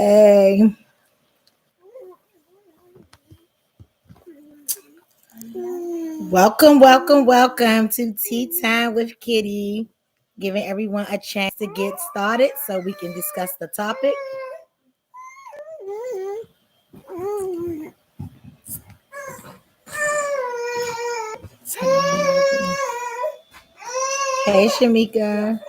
Hey. Welcome to Tea Time with Kitty. Giving everyone a chance to get started so we can discuss the topic. Hey, Shamika.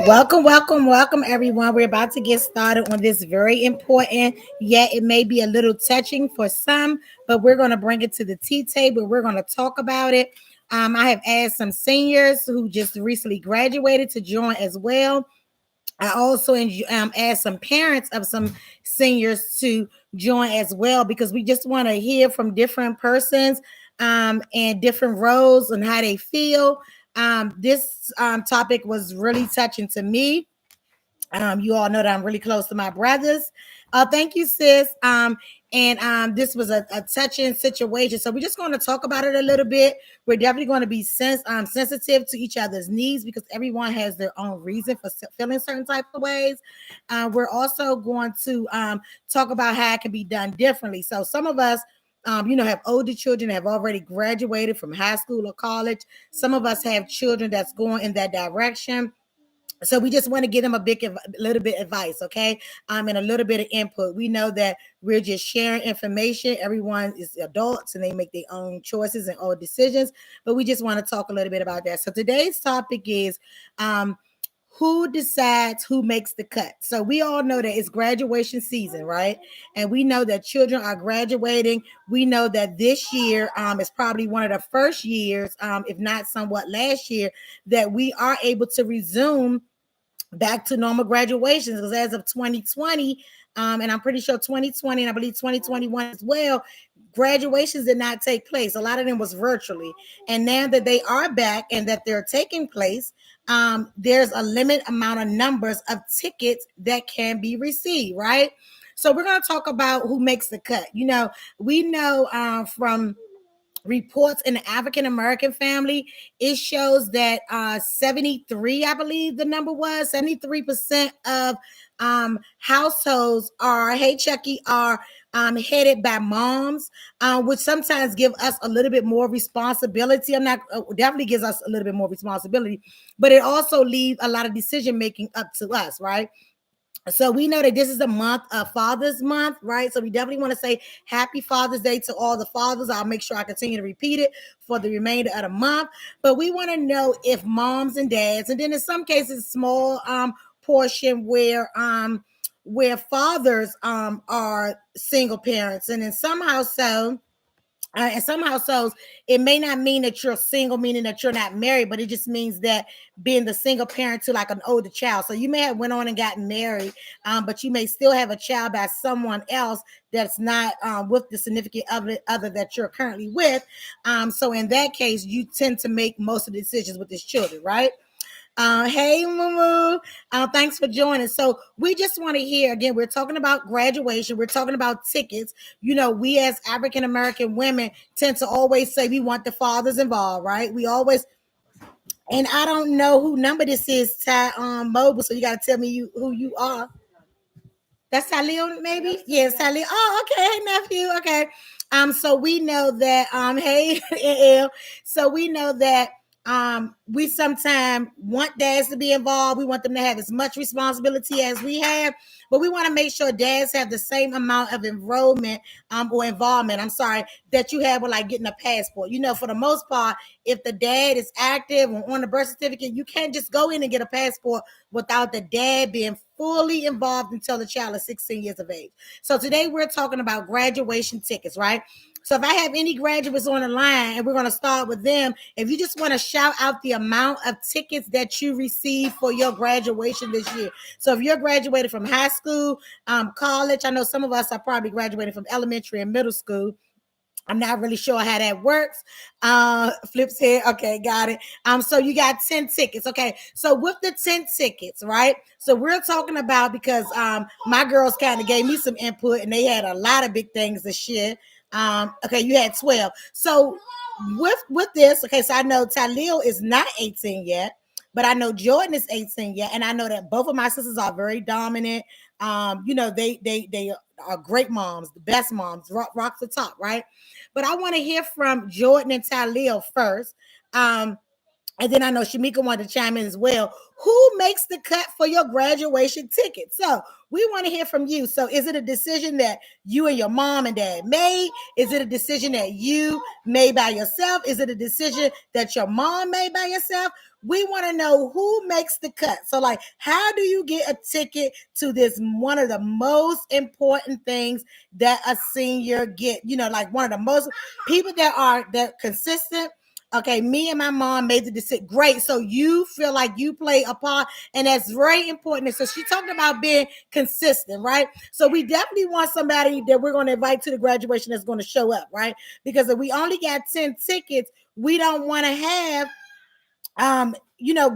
Welcome, everyone. We're about to get started on this very important, yet it may be a little touching for some, but we're going to bring it to the tea table. We're going to talk about it. I have asked some seniors who just recently graduated to join as well. I also asked some parents of some seniors to join as well because we just want to hear from different persons and different roles and how they feel. This topic was really touching to me. You all know that I'm really close to my brothers. Thank you, sis. And this was a touching situation. So we're just going to talk about it a little bit. We're definitely going to be sensitive to each other's needs because everyone has their own reason for feeling certain type of ways. We're also going to talk about how it can be done differently. So some of us have older children that have already graduated from high school or college. Some of us have children that's going in that direction. So we just want to give them little bit advice, okay? And a little bit of input. We know that we're just sharing information. Everyone is adults and they make their own choices and own decisions, but we just want to talk a little bit about that. So today's topic is who decides who makes the cut. So we all know that it's graduation season, right? And we know that children are graduating. We know that this year is probably one of the first years, if not somewhat last year, that we are able to resume back to normal graduations because as of 2020, and I'm pretty sure 2020 and I believe 2021 as well, graduations did not take place. A lot of them was virtually. And now that they are back and that they're taking place, there's a limit amount of numbers of tickets that can be received, right? So we're going to talk about who makes the cut. We know from reports in the African American family, it shows that 73, I believe the number was 73% of households are, hey Chucky, are headed by moms, which sometimes give us a little bit more responsibility. I'm not definitely gives us a little bit more responsibility, but it also leaves a lot of decision making up to us, right? So we know that this is the month of Father's Month, right? So we definitely want to say Happy Father's Day to all the fathers. I'll make sure I continue to repeat it for the remainder of the month. But we want to know if moms and dads, and then in some cases, small portion where fathers are single parents, and in some households. And some households, it may not mean that you're single, meaning that you're not married, but it just means that being the single parent to like an older child. So you may have went on and gotten married, but you may still have a child by someone else that's not with the significant other that you're currently with. So in that case, you tend to make most of the decisions with these children, right? Hey, Moo. Thanks for joining. So we just want to hear again. We're talking about graduation. We're talking about tickets. We as African American women tend to always say we want the fathers involved, right? We always. And I don't know who number this is, Ty Mobile. So you got to tell me who you are. That's Talil, maybe. Yes, Talil. Oh, okay. Hey, nephew. Okay. So we know that. Hey, El. So we know that we sometimes want dads to be involved. We want them to have as much responsibility as we have, but we want to make sure dads have the same amount of enrollment or involvement. I'm sorry, that you have with like getting a passport. For the most part, if the dad is active or on the birth certificate, you can't just go in and get a passport without the dad being fully involved until the child is 16 years of age. So today we're talking about graduation tickets, right? So if I have any graduates on the line, and we're going to start with them, if you just want to shout out the amount of tickets that you received for your graduation this year. So if you're graduated from high school, college, I know some of us are probably graduating from elementary and middle school. I'm not really sure how that works. Flips here. Okay, got it. So you got 10 tickets. Okay. So with the 10 tickets, right? So we're talking about because my girls kind of gave me some input and they had a lot of big things to share. Okay, you had 12. So with this, okay, so I know Talil is not 18 yet. but I know Jordan is 18 yet, and I know that both of my sisters are very dominant. They are great moms, the best moms, rock the top, right? But I want to hear from Jordan and Talil first. And then I know Shamika wanted to chime in as well. Who makes the cut for your graduation ticket? So we want to hear from you. So is it a decision that you and your mom and dad made? Is it a decision that you made by yourself? Is it a decision that your mom made by yourself? We want to know who makes the cut. So, like, how do you get a ticket to this one of the most important things that a senior get? You know, like one of the most people that consistent. Okay, me and my mom made the decision. Great. So you feel like you play a part, and that's very important. So she talked about being consistent, right? So we definitely want somebody that we're going to invite to the graduation that's going to show up, right? Because if we only got 10 tickets, we don't want to have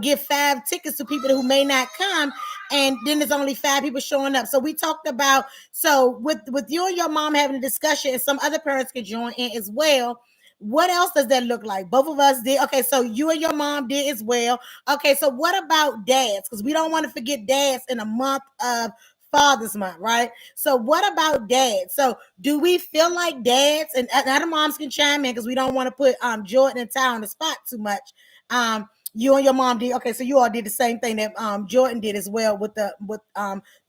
give 5 tickets to people who may not come, and then there's only 5 people showing up. So we talked about, so with you and your mom having a discussion, and some other parents could join in as well. What else does that look like? Both of us did. Okay, so you and your mom did as well. Okay, so what about dads? Because we don't want to forget dads in a month of Father's Month, right? So what about dads? So do we feel like dads, and other moms can chime in because we don't want to put Jordan and Ty on the spot too much. You and your mom did. Okay, so you all did the same thing that Jordan did as well with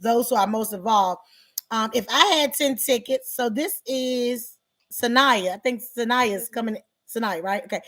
those who are most involved. If I had 10 tickets, so this is Sanaya. I think Sanaya is coming. Sanaya, right? Okay.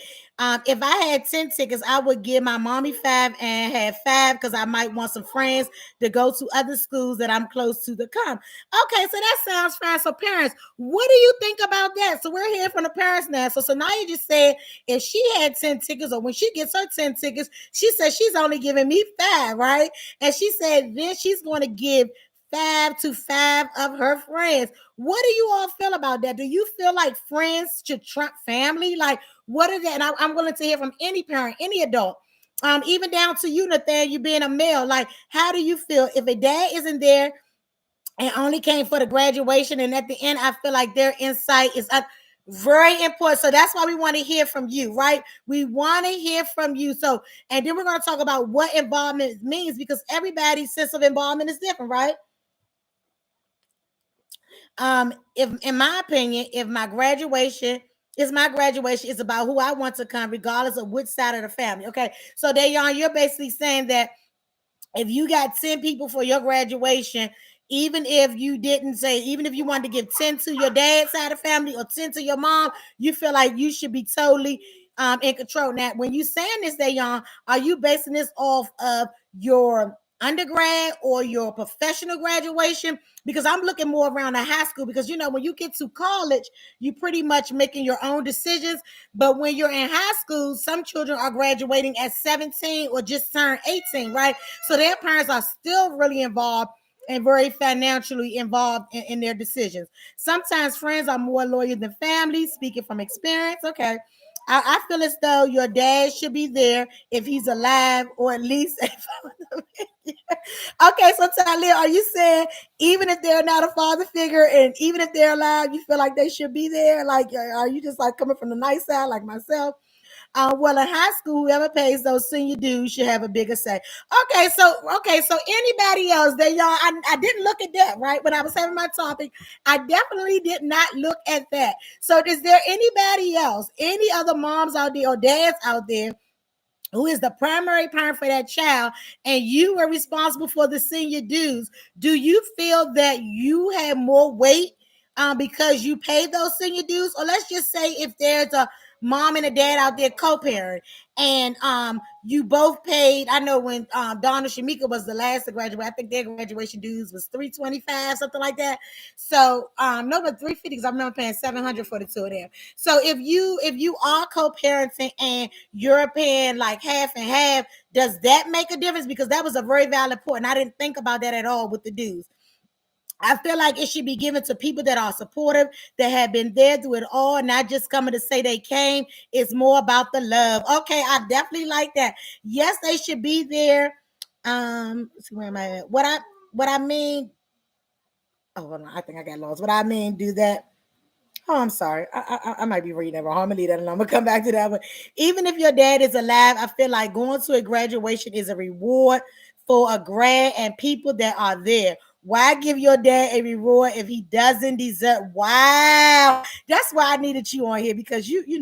If I had 10 tickets, I would give my mommy 5 and have 5 because I might want some friends to go to other schools that I'm close to come. Okay, so that sounds fine. So parents, what do you think about that? So we're here from the parents now. So Sanaya just said if she had 10 tickets, or when she gets her 10 tickets, she said she's only giving me 5, right? And she said then she's going to give 5 to 5 of her friends. What do you all feel about that? Do you feel like friends should trump family? Like, what is that? And I'm willing to hear from any parent, any adult, even down to you, Nathan, you being a male. Like, how do you feel if a dad isn't there and only came for the graduation, and at the end, I feel like their insight is very important. So that's why we want to hear from you, right? We want to hear from you. So, and then we're going to talk about what involvement means, because everybody's sense of involvement is different, right? If in my opinion, if my graduation is about who I want to come, regardless of which side of the family. Okay, so Dayon, you're basically saying that if you got 10 people for your graduation, even if you didn't say, even if you wanted to give 10 to your dad's side of the family or 10 to your mom, you feel like you should be totally in control. Now, when you saying this, Dayon, are you basing this off of your undergrad or your professional graduation? Because I'm looking more around the high school, because when you get to college, you pretty much making your own decisions. But when you're in high school, some children are graduating at 17 or just turned 18, right? So their parents are still really involved and very financially involved in their decisions. Sometimes friends are more loyal than family, speaking from experience. Okay. I feel as though your dad should be there if he's alive, or at least okay, so Talia, are you saying even if they're not a father figure and even if they're alive, you feel like they should be there? Like, are you just like coming from the nice side, like myself? Well, in high school, whoever pays those senior dues should have a bigger say. Okay, so anybody else? I didn't look at that, right? When I was having my topic, I definitely did not look at that. So, is there anybody else, any other moms out there or dads out there who is the primary parent for that child, and you were responsible for the senior dues? Do you feel that you have more weight because you paid those senior dues? Or let's just say if there's a mom and a dad out there co-parent, and you both paid. I know when Dawn and Shamika was the last to graduate, I think their graduation dues was $325, something like that. So no, but $350, because I remember paying $700 for the two of them. So if you are co-parenting and you're paying like half and half, does that make a difference? Because that was a very valid point, and I didn't think about that at all with the dues. I feel like it should be given to people that are supportive, that have been there through it all, not just coming to say they came. It's more about the love. Okay, I definitely like that. Yes, they should be there. Let's see, where am I at? What I mean? Oh, hold on, I think I got lost. What I mean, do that. Oh, I'm sorry. I might be reading that wrong. I'm gonna leave that alone. I'm gonna come back to that one. Even if your dad is alive, I feel like going to a graduation is a reward for a grad and people that are there. Why give your dad a reward if he doesn't deserve? Wow, that's why I needed you on here because you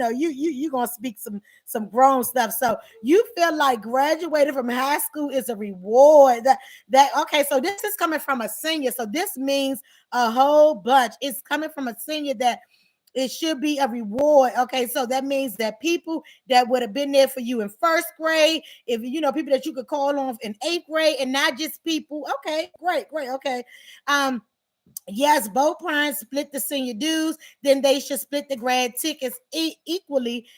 gonna speak some grown stuff. So you feel like graduating from high school is a reward. That okay? So this is coming from a senior. So this means a whole bunch. It's coming from a senior that it should be a reward. Okay, so that means that people that would have been there for you in first grade, if people that you could call on in eighth grade, and not just people. Okay, great, great. Okay, um, yes, both parents split the senior dues. Then they should split the grad tickets equally.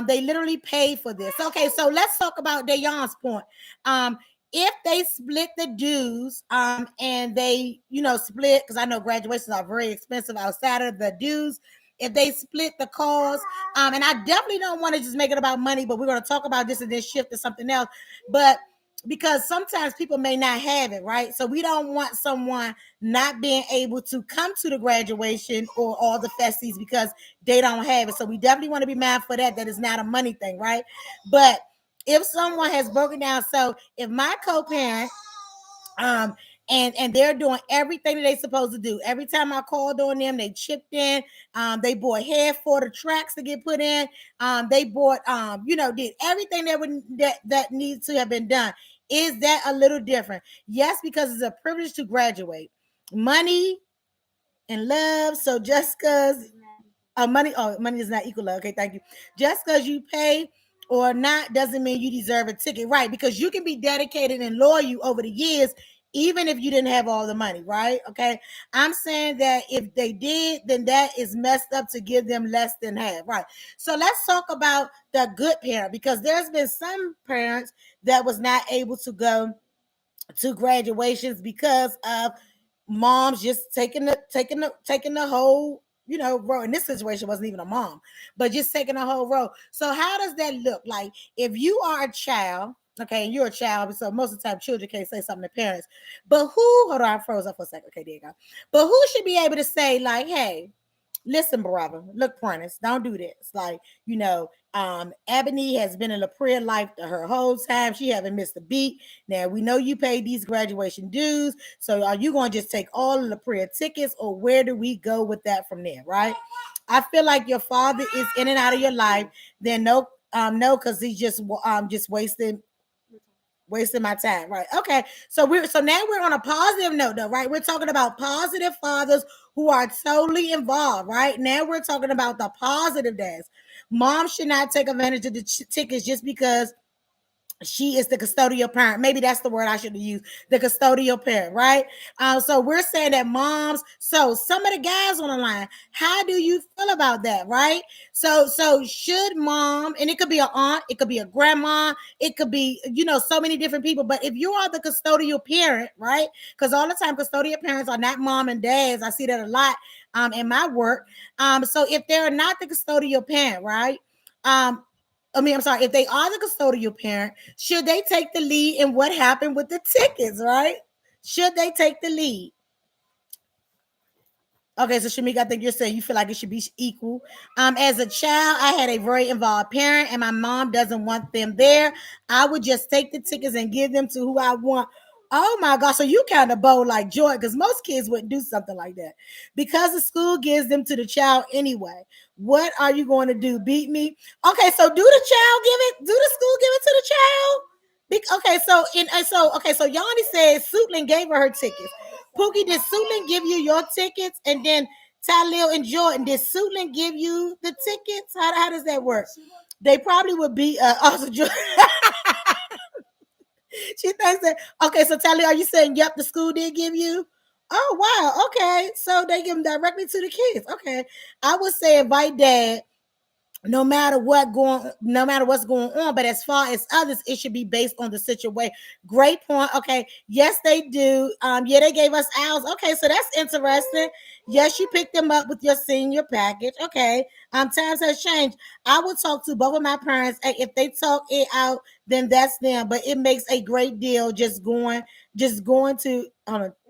They literally paid for this. Okay, so let's talk about Dayon's point. If they split the dues, and they, split, because I know graduations are very expensive outside of the dues. If they split the cost, and I definitely don't want to just make it about money, but we're going to talk about this and then shift to something else. But because sometimes people may not have it, right? So we don't want someone not being able to come to the graduation or all the festies because they don't have it. So we definitely want to be mindful of that. That is not a money thing, right? But if someone has broken down, so if my co-parent, um, and they're doing everything that they're supposed to do. Every time I called on them, they chipped in. They bought hair for the tracks to get put in. They bought, did everything that needs to have been done. Is that a little different? Yes, because it's a privilege to graduate. Money and love. So just because money is not equal love. Okay, thank you. Just because you pay or not doesn't mean you deserve a ticket, right? Because you can be dedicated and loyal over the years, even if you didn't have all the money, right? Okay, I'm saying that if they did, then that is messed up to give them less than half, right? So let's talk about the good parent, because there's been some parents that was not able to go to graduations because of moms just taking the whole role. In this situation wasn't even a mom, but just taking the whole role. So how does that look like if you are a child? Okay, and you're a child, so most of the time children can't say something to parents. But who, hold on, I froze up for a second. Okay, there you go. But who should be able to say, like, hey, listen, brother, look, Prentice, don't do this. Like, Ebony has been in La Prayer life her whole time. She haven't missed a beat. Now, we know you paid these graduation dues. So are you going to just take all of the prayer tickets, or where do we go with that from there, right? I feel like your father is in and out of your life. Then no, because he's just wasting my time, right? Okay, so now we're on a positive note, though, right? We're talking about positive fathers who are totally involved, right? Now we're talking about the positive dads. Mom should not take advantage of the tickets just because she is the custodial parent. Maybe that's the word I should have used. The custodial parent, right? So we're saying that moms. So some of the guys on the line, how do you feel about that, right? So should mom, and it could be an aunt, it could be a grandma, it could be so many different people. But if you are the custodial parent, right? Because all the time custodial parents are not mom and dads. I see that a lot in my work. So if they're not the custodial parent, right? I'm sorry, if they are the custodial parent, should they take the lead in what happened with the tickets, right? Should they take the lead? Okay, so Shamika, I think you're saying you feel like it should be equal. As a child, I had a very involved parent, and my mom doesn't want them there. I would just take the tickets and give them to who I want. Oh my gosh, so you kind of bold like Joy, because most kids wouldn't do something like that. Because the school gives them to the child anyway. What are you going to do? Beat me? Okay, so do the child give it? Do the school give it to the child? Okay, so Yanni said Suitland gave her tickets. Pookie, did Suitland give you your tickets? And then Talil and Jordan, did Suitland give you the tickets? How does that work? They probably would be also Jordan. She thinks that okay, so Talil, are you saying yep, the school did give you? Oh wow, okay. So they give them directly to the kids. Okay. I would say invite dad no matter what's going on. But as far as others, it should be based on the situation. Great point. Okay, yes, they do. Yeah, they gave us ours. Okay, so that's interesting. Yes, you picked them up with your senior package. Okay. Times has changed. I would talk to both of my parents. If they talk it out, then that's them. But it makes a great deal just going to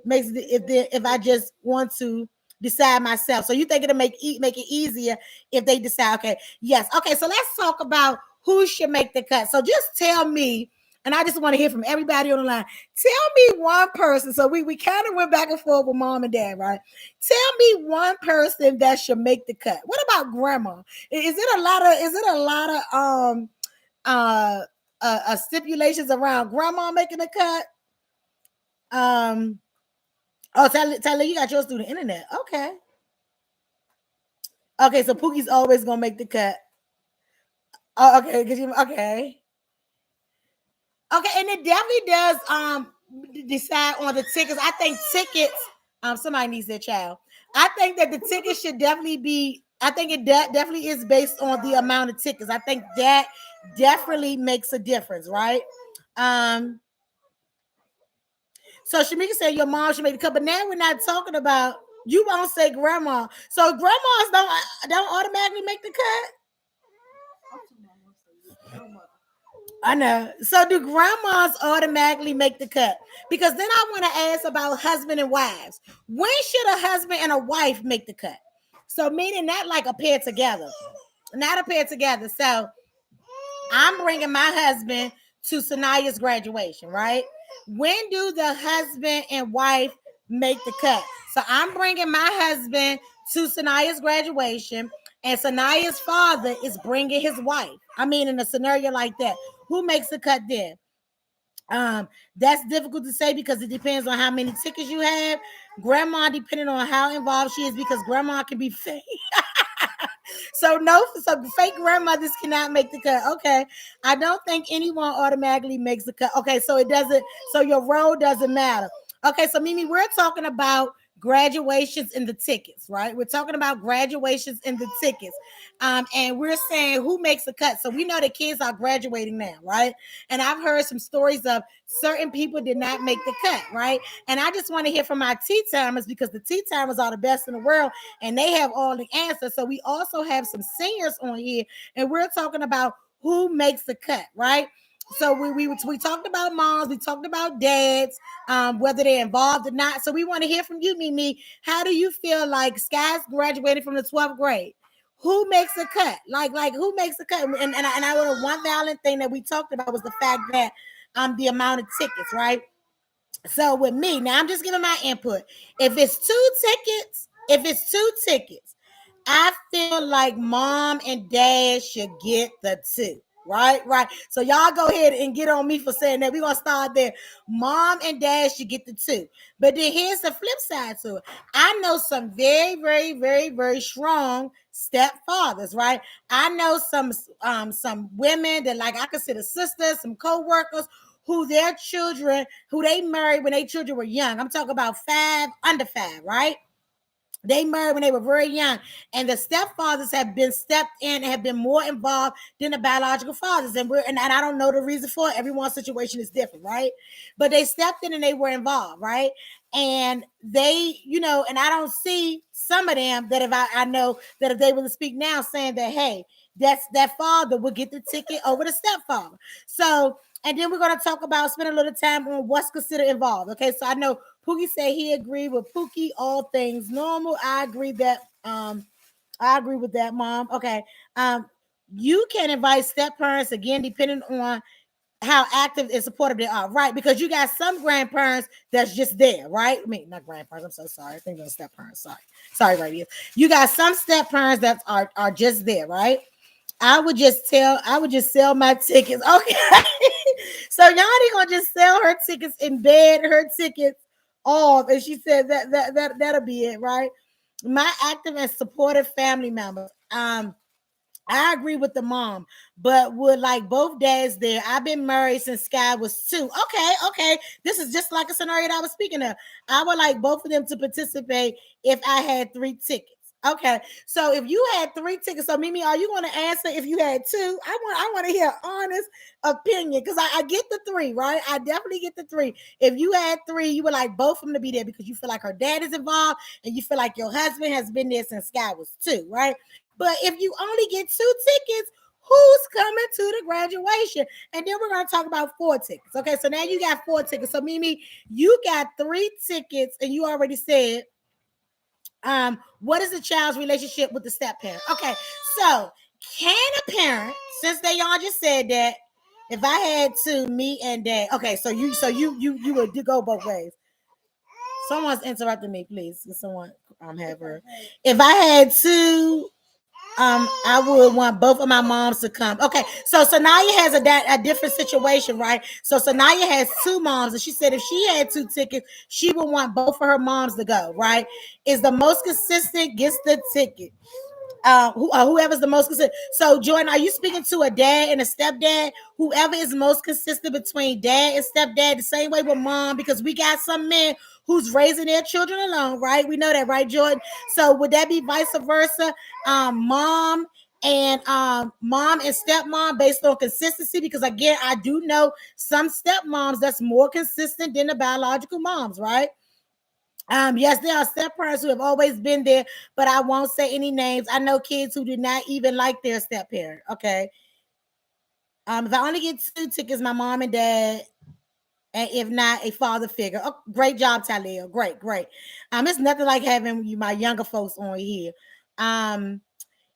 makes it if I just want to decide myself. So you think it'll make it easier if they decide? Okay, yes. Okay, so let's talk about who should make the cut. So just tell me, and I just want to hear from everybody on the line. Tell me one person. So we kind of went back and forth with mom and dad, right? Tell me one person that should make the cut. What about grandma? Is it a lot of uh stipulations around grandma making the cut? Oh, Tyler, you got yours through the internet. Okay. Okay, so Pookie's always gonna make the cut. Oh, okay, okay. Okay, and it definitely does decide on the tickets. I think tickets, somebody needs their child. I think that the tickets should definitely be, I think it definitely is based on the amount of tickets. I think that definitely makes a difference, right? Um, so Shamika said your mom should make the cut, but now we're not talking about, you won't say grandma. So grandmas don't automatically make the cut. I know. So do grandmas automatically make the cut? Because then I want to ask about husband and wives. When should a husband and a wife make the cut? So meaning not like a pair together, not a pair together. So I'm bringing my husband to Sanaya's graduation, right? When do the husband and wife make the cut? So I'm bringing my husband to Sanaya's graduation, and Sanaya's father is bringing his wife. I mean, in a scenario like that, who makes the cut then? That's difficult to say because it depends on how many tickets you have. Grandma, depending on how involved she is, because grandma can be fake. So fake grandmothers cannot make the cut. Okay. I don't think anyone automatically makes the cut. Okay, so it doesn't, so your role doesn't matter. Okay, so Mimi, we're talking about graduations and the tickets, right? We're talking about graduations and the tickets. And we're saying who makes the cut. So we know the kids are graduating now, right? And I've heard some stories of certain people did not make the cut, right? And I just want to hear from our tea timers because the tea timers are the best in the world and they have all the answers. So we also have some seniors on here, and we're talking about who makes the cut, right? So we talked about moms, we talked about dads, whether they're involved or not. So we want to hear from you, Mimi. How do you feel like Sky's graduated from the 12th grade? Who makes a cut? Like who makes a cut? And I would have one valid thing that we talked about was the fact that the amount of tickets, right? So with me, now I'm just giving my input. If it's two tickets, I feel like mom and dad should get the two. Right. So y'all go ahead and get on me for saying that. We're gonna start there. Mom and dad should get the two. But then here's the flip side to it. I know some very, very, very, very strong stepfathers, right? I know some women that like I consider sisters, some co-workers who their children, who they married when their children were young. I'm talking about under five, right? They married when they were very young, and the stepfathers have been stepped in and have been more involved than the biological fathers. And I don't know the reason for it. Everyone's situation is different, right? But they stepped in and they were involved, right? And they, and I don't see some of them that if I know that if they were to speak now saying that, hey, that father would get the ticket over the stepfather. So, and then we're going to talk about spend a little time on what's considered involved. Okay, so I know Pookie said he agreed with Pookie, all things normal. I agree with that, Mom. Okay. You can invite step parents again, depending on how active and supportive they are, right? Because you got some grandparents that's just there, right? I mean, not grandparents. I'm so sorry. I think they're step parents. Sorry, right here. You got some step parents that are just there, right? I would just sell my tickets. Okay. So Yanni gonna just sell her tickets in bed, her tickets off. And she said that'll be it, right? My active and supportive family members. I agree with the mom, but would like both dads there. I've been married since Sky was 2. Okay. This is just like a scenario that I was speaking of. I would like both of them to participate if I had 3 tickets. Okay, so if you had 3 tickets, so Mimi, are you going to answer if you had 2? I want to hear honest opinion because I get the 3, right? I definitely get the 3. If you had 3, you would like both of them to be there because you feel like her dad is involved and you feel like your husband has been there since Sky was 2, right? But if you only get 2 tickets, who's coming to the graduation? And then we're going to talk about 4 tickets. Okay, so now you got 4 tickets. So Mimi, you got 3 tickets, and you already said What is the child's relationship with the step parent? Okay, so can a parent, since they all just said that, if I had to, me and dad, okay, so you would go both ways. Someone's interrupting me, please. Can someone have her? If I had to, I would want both of my moms to come. Okay, so Sanaya has a different situation, right? So Sanaya has two moms, and she said if she had two tickets, she would want both of her moms to go. Right? Is the most consistent gets the ticket. Whoever's the most consistent. So, Jordan, are you speaking to a dad and a stepdad? Whoever is most consistent between dad and stepdad, the same way with mom, because we got some men who's raising their children alone, right? We know that, right, Jordan? So, would that be vice versa? Mom and stepmom based on consistency, because again, I do know some stepmoms that's more consistent than the biological moms, right? Yes, there are step parents who have always been there, but I won't say any names. I know kids who do not even like their step parent. Okay. If I only get two tickets, my mom and dad, and if not, a father figure. Oh, great job, Talia. Great, great. It's nothing like having my younger folks on here. Um,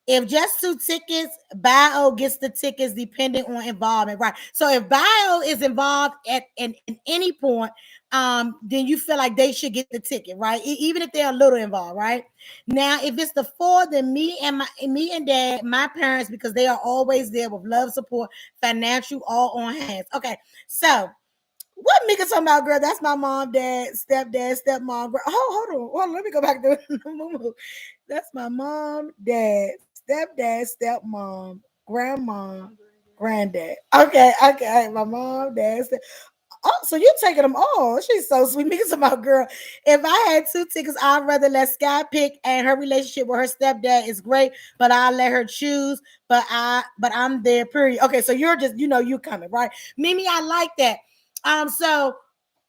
if just two tickets, bio gets the tickets depending on involvement, right? So if bio is involved at in any point, then you feel like they should get the ticket, right? Even if they're a little involved, right? Now, if it's the four, then me and dad, my parents, because they are always there with love, support, financial, all on hands. Okay, so what Mika talking about, girl? That's my mom, dad, stepdad, stepmom. Girl. Oh, hold on. Let me go back to that's my mom, dad, stepdad, stepmom, grandma, granddad. Okay. My mom, dad, oh, so you taking them all. She's so sweet. Mika talking about, girl. If I had two tickets, I'd rather let Sky pick, and her relationship with her stepdad is great, but I'll let her choose. But I'm there, period. Okay, so you're just, you coming, right? Mimi, I like that. So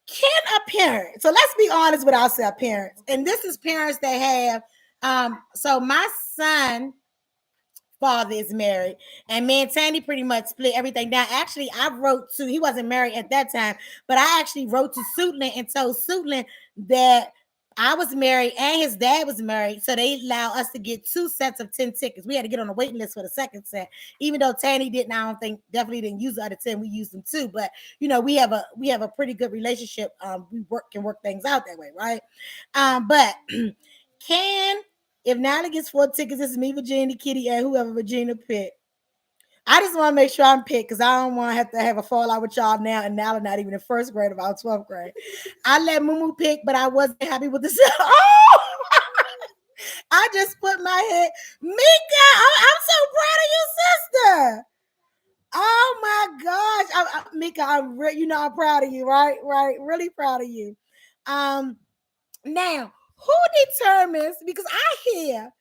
can a parent, so let's be honest with ourselves, parents, and this is parents that have, so my son father is married, and me and Tandy pretty much split everything down. Actually, I wrote to, he wasn't married at that time, but I actually wrote to Suitland and told Suitland that I was married and his dad was married, so they allow us to get two sets of 10 tickets. We had to get on the waiting list for the second set, even though Tandy didn't. I don't think, definitely didn't use the other 10. We used them too, but we have a pretty good relationship. We can work things out that way, right? But can if Nala gets 4 tickets, it's me, Virginia, Kitty, and whoever Virginia picked. I just want to make sure I'm picked because I don't want to have a fallout with y'all now, and Nala not even in first grade, about 12th grade. I let Mumu pick, but I wasn't happy with this. Oh! I just put my head. Mika, I'm so proud of you, sister. Oh my gosh. Mika, I'm proud of you, right? Right. Really proud of you. Um, Now, who determines? Because I hear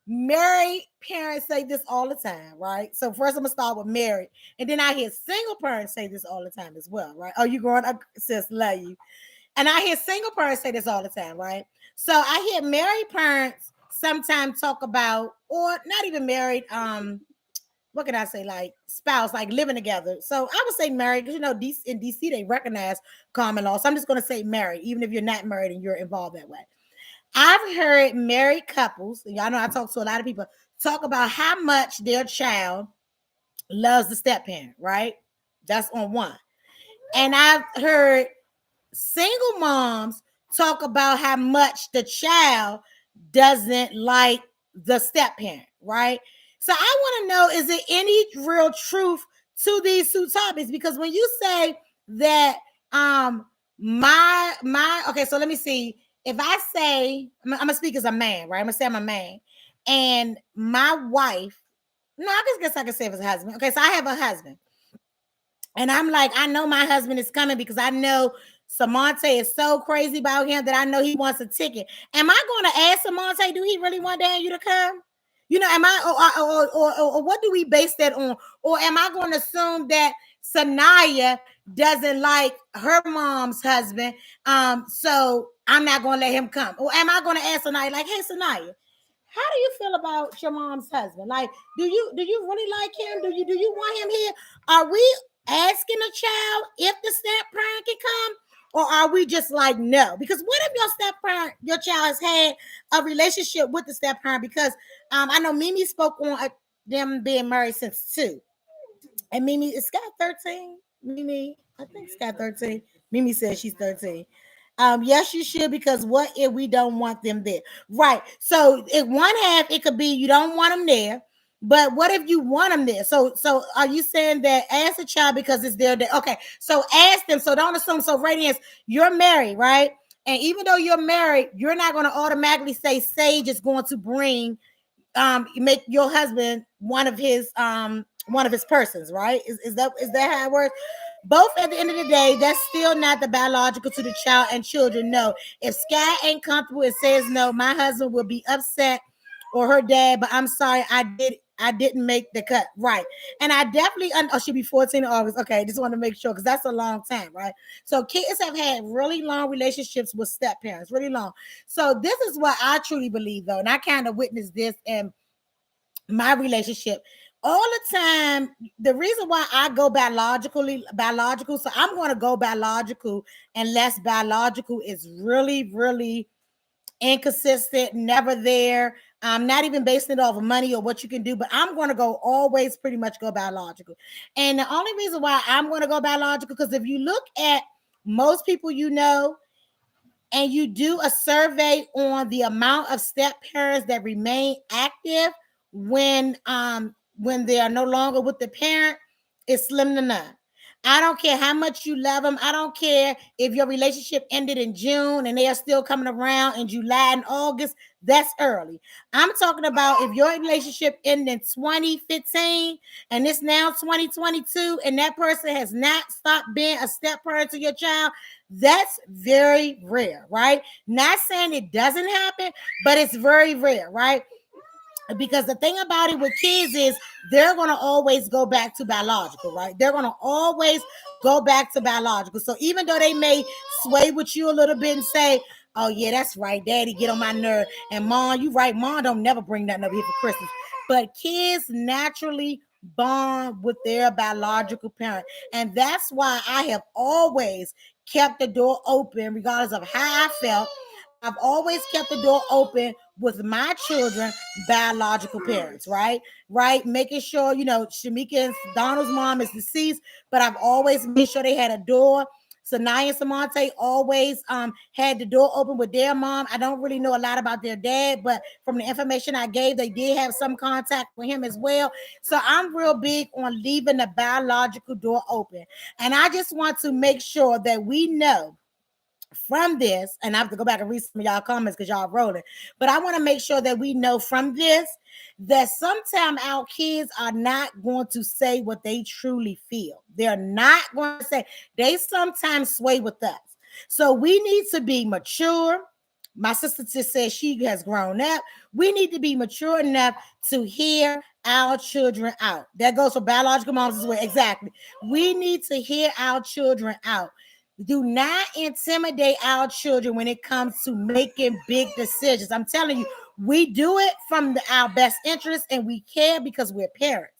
married parents say this all the time, right? So first I'm gonna start with married, and then I hear single parents say this all the time as well, right? Oh, you growing up, sis, love you. And I hear single parents say this all the time, right? So I hear married parents sometimes talk about, or not even married, what can I say, like spouse, like living together. So I would say married because in DC they recognize common law. So I'm just gonna say married, even if you're not married and you're involved that way. I've heard married couples, and y'all know I talk to a lot of people, talk about how much their child loves the step parent, right? That's on one. And I've heard single moms talk about how much the child doesn't like the step parent, right? So I want to know, is there any real truth to these two topics? Because when you say that my okay, so let me see. If I say I'm gonna speak as a man, right? I'm gonna say I'm a man, and my wife, no, I just guess I can say it's a husband. Okay, so I have a husband. And I'm like, I know my husband is coming because I know Samante is so crazy about him that I know he wants a ticket. Am I going to ask Samante, do he really want Daniel to come? Am I, or what do we base that on? Or am I going to assume that Sanaya doesn't like her mom's husband? So I'm not going to let him come. Or am I going to ask Sanaya, like, hey, Sanaya, how do you feel about your mom's husband? Like, do you really like him? Do you want him here? Are we asking a child if the step parent can come, Or are we just like, no? Because what if your step parent, your child has had a relationship with the step parent? Because I know Mimi spoke on them being married since 2. And Mimi, is Scott 13? Mimi, I think Scott 13. Mimi says she's 13. Yes, you should, because what if we don't want them there? Right. So in one half, it could be you don't want them there. But what if you want them there? So are you saying that ask a child because it's their day? Okay, so ask them. So don't assume. So Radiance, you're married, right? And even though you're married, you're not going to automatically say Sage is going to bring make your husband one of his persons, right? Is that how it works? Both at the end of the day, that's still not the biological to the child and children. No, if Sky ain't comfortable and says no, my husband will be upset, or her dad. But I'm sorry, I didn't make the cut, right? And I definitely oh, she'll be 14 in August. Okay, just want to make sure because that's a long time, right? So kids have had really long relationships with step parents, really long. So this is what I truly believe, though, and I kind of witnessed this in my relationship all the time. The reason why I go biological, so I'm going to go biological unless biological is really, really inconsistent, never there. I'm not even basing it off of money or what you can do, but I'm going to go always pretty much go biological. And the only reason why I'm going to go biological, because if you look at most people you know, and you do a survey on the amount of step parents that remain active when they are no longer with the parent, it's slim to none. I don't care how much you love them. I don't care if your relationship ended in June and they are still coming around in July and August. That's early. I'm talking about if your relationship ended in 2015 and it's now 2022 and that person has not stopped being a step parent to your child, that's very rare, right? Not saying it doesn't happen, but it's very rare, right? Because the thing about it with kids is they're going to always go back to biological, right? They're going to always go back to biological. So even though they may sway with you a little bit and say, oh yeah, that's right, daddy get on my nerve, and mom, you right, mom don't never bring nothing over here for Christmas. But kids naturally bond with their biological parent, and that's why I have always kept the door open regardless of how I felt. I've always kept the door open with my children biological parents, right? Right, making sure, Shamika and Donald's mom is deceased, but I've always made sure they had a door. Sanaya and Samante always had the door open with their mom. I don't really know a lot about their dad, but from the information I gave, they did have some contact with him as well. So I'm real big on leaving the biological door open. And I just want to make sure that we know from this, and I have to go back and read some of y'all comments because y'all rolling. But I want to make sure that we know from this that sometimes our kids are not going to say what they truly feel. They're not going to say. They sometimes sway with us. So we need to be mature. My sister just said she has grown up. We need to be mature enough to hear our children out. That goes for biological moms as well. Exactly. We need to hear our children out. Do not intimidate our children when it comes to making big decisions. I'm telling you, we do it from our best interest and we care because we're parents.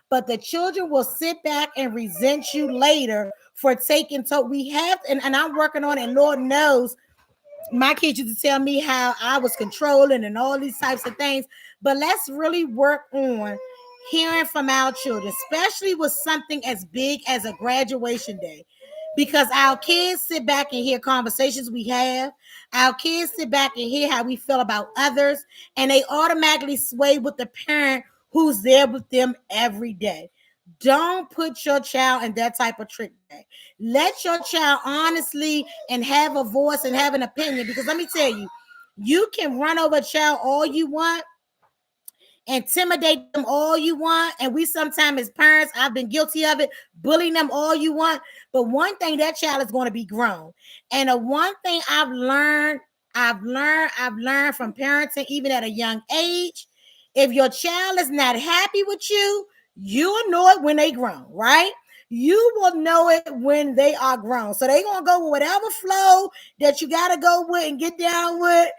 But the children will sit back and resent you later for taking. So we have, and I'm working on it, and Lord knows my kids used to tell me how I was controlling and all these types of things. But let's really work on hearing from our children, especially with something as big as a graduation day. Because our kids sit back and hear conversations we have. Our kids sit back and hear how we feel about others, and they automatically sway with the parent who's there with them every day. Don't put your child in that type of trick bag. Let your child honestly and have a voice and have an opinion. Because let me tell you, you can run over a child all you want, intimidate them all you want. And we sometimes as parents, I've been guilty of it, bullying them all you want. But one thing, that child is going to be grown. And the one thing I've learned from parenting, even at a young age, if your child is not happy with you, you'll know it when they grown, right? You will know it when they are grown. So they're gonna go with whatever flow that you gotta go with and get down with.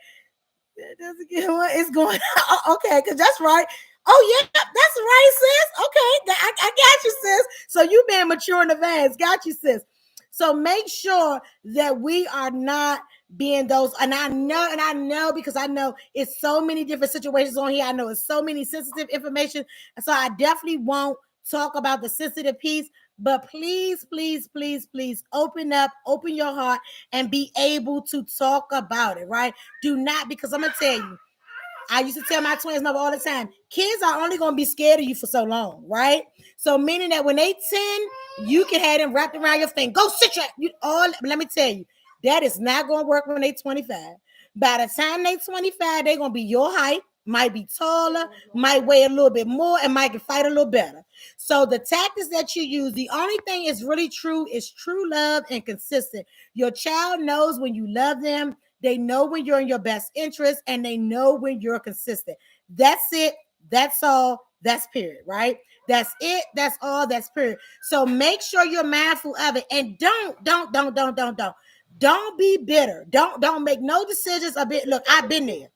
That doesn't get what it's going on. Okay, because that's right. Oh, yeah, that's right, sis. Okay, I got you, sis. So you being mature in advance. Got you, sis. So make sure that we are not being those. And I know because I know it's so many different situations on here. I know it's so many sensitive information. So I definitely won't talk about the sensitive piece. But please, please, please, please open up, open your heart, and be able to talk about it, right? Do not, because I'm going to tell you, I used to tell my twins mother all the time, kids are only going to be scared of you for so long, right? So meaning that when they 10, you can have them wrapped around your finger. Go sit your, you all, let me tell you, that is not going to work when they 25. By the time they 25, they're going to be your height, might be taller, might weigh a little bit more, and might can fight a little better. So the tactics that you use, the only thing is really true is true love and consistent. Your child knows when you love them. They know when you're in your best interest, and they know when you're consistent. That's it. That's all. That's period, right? That's it. That's all. That's period. So make sure you're mindful of it, and don't be bitter. Don't make no decisions a bit. Look, I've been there.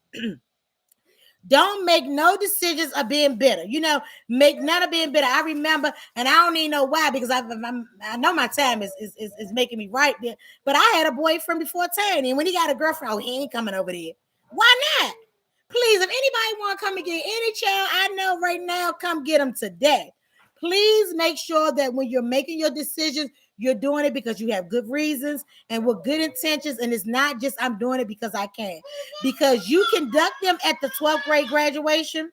Don't make no decisions of being bitter. Make none of being bitter. I remember, and I don't even know why, because I know my time is making me right there. But I had a boyfriend before 10, and when he got a girlfriend, oh, he ain't coming over there. Why not? Please, if anybody want to come and get any child I know right now, come get them today. Please make sure that when you're making your decisions, you're doing it because you have good reasons and with good intentions. And it's not just I'm doing it because I can. Because you can duck them at the 12th grade graduation.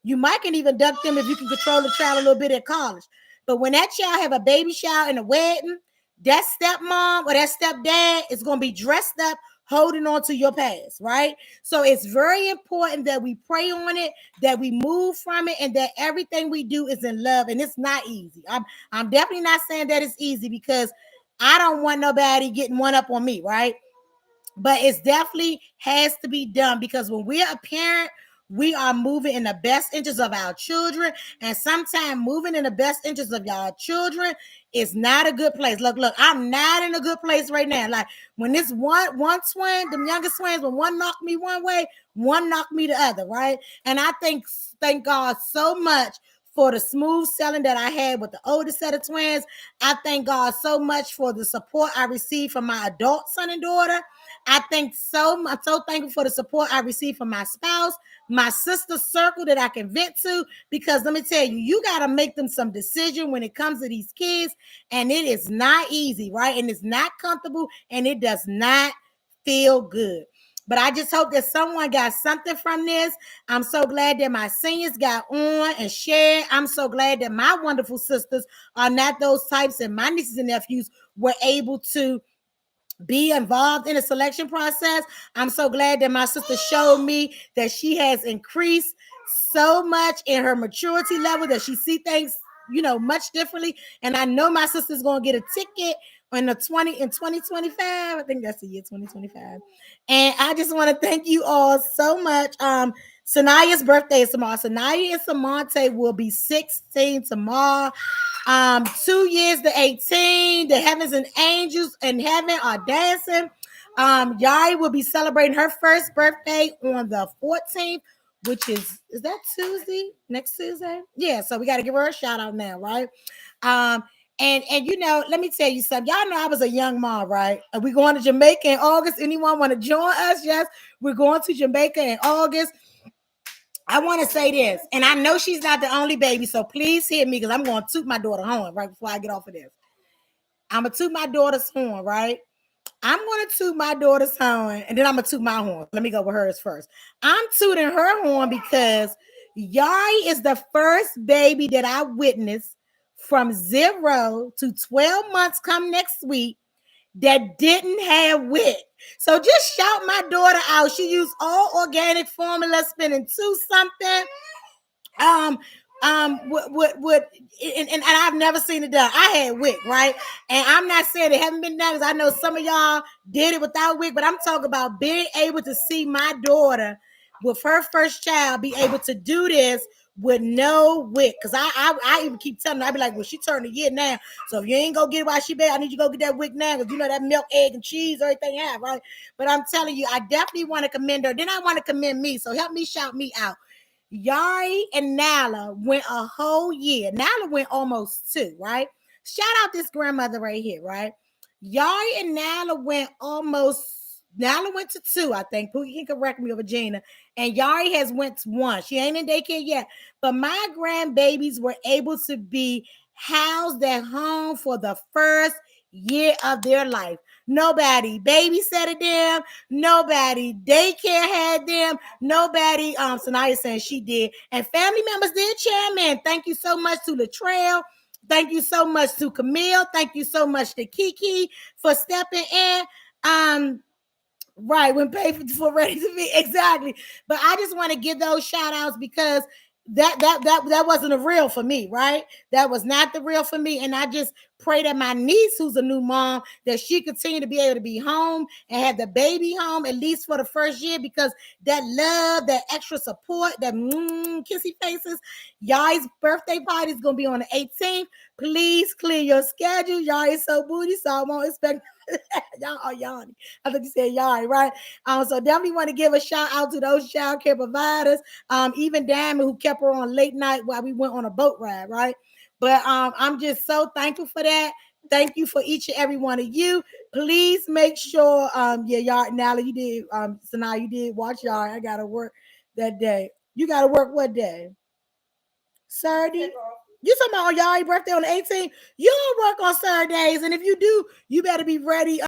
You might can even duck them if you can control the child a little bit at college. But when that child have a baby shower and a wedding, that stepmom or that stepdad is going to be dressed up holding on to your past, right? So it's very important that we pray on it, that we move from it, and that everything we do is in love. And it's not easy. I'm definitely not saying that it's easy, because I don't want nobody getting one up on me, right? But it's definitely has to be done, because when we're a parent, we are moving in the best interest of our children. And sometimes moving in the best interest of y'all children is not a good place. Look, I'm not in a good place right now. Like when this one twin, the youngest twins, when one knocked me one way, one knocked me the other, right? And I thank God so much for the smooth selling that I had with the oldest set of twins. I thank God so much for the support I received from my adult son and daughter. I'm so thankful for the support I received from my spouse, my sister circle that I can vent to, because let me tell you, you got to make them some decision when it comes to these kids, and it is not easy, right? And it's not comfortable, and it does not feel good. But I just hope that someone got something from this. I'm so glad that my seniors got on and shared. I'm so glad that my wonderful sisters are not those types, and my nieces and nephews were able to be involved in the selection process. I'm so glad that my sister showed me that she has increased so much in her maturity level, that she see things, much differently. And I know my sister's going to get a ticket in 2025. I think that's the year 2025. And I just want to thank you all so much. Sanaya's birthday is tomorrow. Sanaya and Samante will be 16 tomorrow. 2 years to 18. The heavens and angels in heaven are dancing. Yari will be celebrating her first birthday on the 14th, which is that Tuesday? Next Tuesday? Yeah, so we got to give her a shout out now, right? And let me tell you something. Y'all know I was a young mom, right? Are we going to Jamaica in August? Anyone want to join us? Yes, we're going to Jamaica in August. I want to say this, and I know she's not the only baby, so please hit me, because I'm going to toot my daughter horn right before I get off of this. I'm going to toot my daughter's horn, right? I'm going to toot my daughter's horn, and then I'm going to toot my horn. Let me go with hers first. I'm tooting her horn because Yari is the first baby that I witnessed from 0 to 12 months come next week that didn't have WIC. So just shout my daughter out. She used all organic formula, spending 2 something. And I've never seen it done. I had WIC, right? And I'm not saying it haven't been done, because I know some of y'all did it without WIC, but I'm talking about being able to see my daughter with her first child be able to do this with no WIC. Because I even keep telling her, I be like, well, she turned a year now. So if you ain't gonna get it while she bad, I need you to go get that WIC now, because that milk, egg, and cheese, everything have, right? But I'm telling you, I definitely want to commend her. Then I want to commend me. So help me shout me out. Yari and Nala went a whole year. Nala went almost 2, right? Shout out this grandmother right here, right? Yari and Nala went almost. Nala went to two, I think. Pookie can correct me, or Regina. And Yari has went to one. She ain't in daycare yet. But my grandbabies were able to be housed at home for the first year of their life. Nobody babysat them. Nobody daycare had them. Nobody. Sanaya saying she did, and family members did. Chairman, thank you so much to Latrell. Thank you so much to Camille. Thank you so much to Kiki for stepping in. Um, Right, when paid for ready to be exactly. But I just want to give those shout outs because that wasn't a real for me, right? That was not the real for me. And I just pray that my niece, who's a new mom, that she continue to be able to be home and have the baby home at least for the first year because that love, that extra support, that kissy faces. Y'all's birthday party is gonna be on the 18th. Please clear your schedule. Y'all is so booty, so I won't expect y'all are yawning. I thought you said y'all, right? So definitely want to give a shout out to those child care providers. Even Diamond who kept her on late night while we went on a boat ride, right? But I'm just so thankful for that. Thank you for each and every one of you. Please make sure, yeah, y'all, Nala, you did, so now you did watch y'all. I gotta work that day. You gotta work what day? Saturday. You talking about on y'all birthday on the 18th? You don't work on Saturdays, and if you do, you better be ready